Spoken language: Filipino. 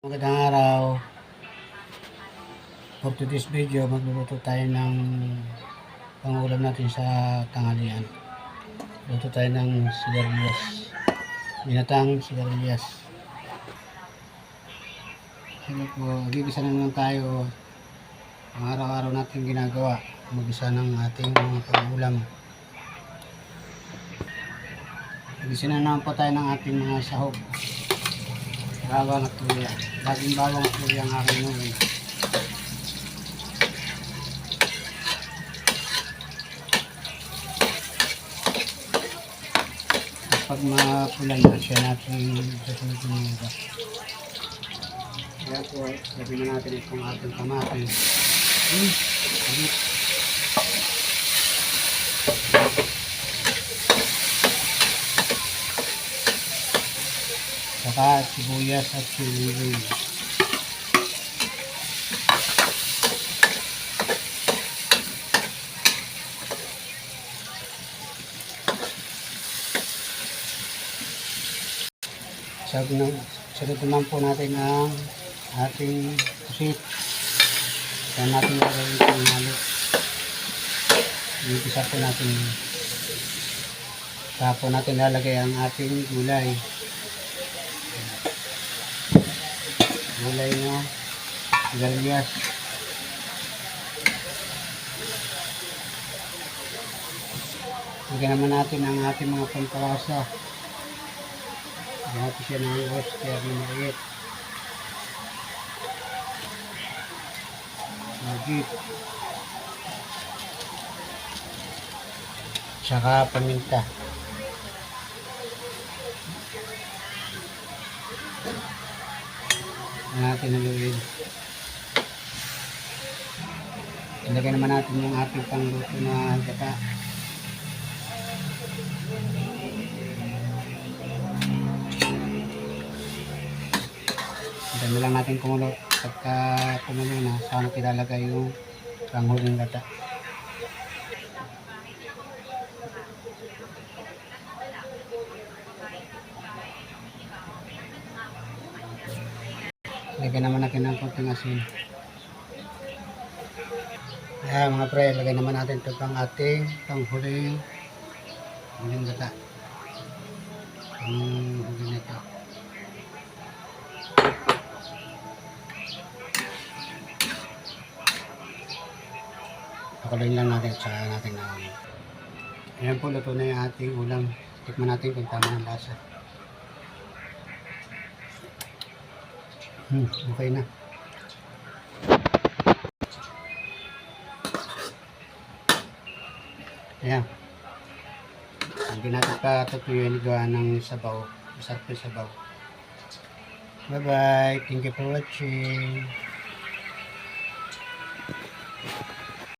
Magandang araw. For today's video, magluluto tayo ng pangulam natin sa tanghalian. Luto tayo ng sigarilyas. Binatang sigarilyas. Sige po, gigisa na naman tayo. Ang araw-araw natin ginagawa. Magisa ng ating mga pangulam. Gigisa na naman po tayo ng ating mga sahog. Bawang at luya. Laging bawang at luya ang aking nungin. Pag mapula na siya natin susunod ng iba. Kaya po, sabi na natin itong ating kamatis. Saka sibuyas at sili. Sunod naman po natin ang ating pusit. Saan natin gagawin itong halo. Iipisa po natin. Saka po natin lalagay ang ating gulay. Gulay na sigarilyas. Lagyan naman natin ang ating mga pampalasa. Natin siya ng oyster na maliit. Magit. Saka paminta. Natin haluin. Ilagay naman natin yung ating pangluto na gata. Dami lang natin kumulo. Pagka kumulo na, saka natin ilalagay yung panghuling gata. Lagyan naman natin ng konting asin. Ayan mga pre, lagay naman natin ito pang ating panghuling gata. Huling ito. Pakuluin lang natin sa natin na. Ayan po, luto na yung ating ulam. Tikman natin kung tama ang lasa. Okay na. Ayan. Hindi natin pa tutuyuin gawa ng sabaw. Masarap yung sabaw. Bye bye. Thank you for watching.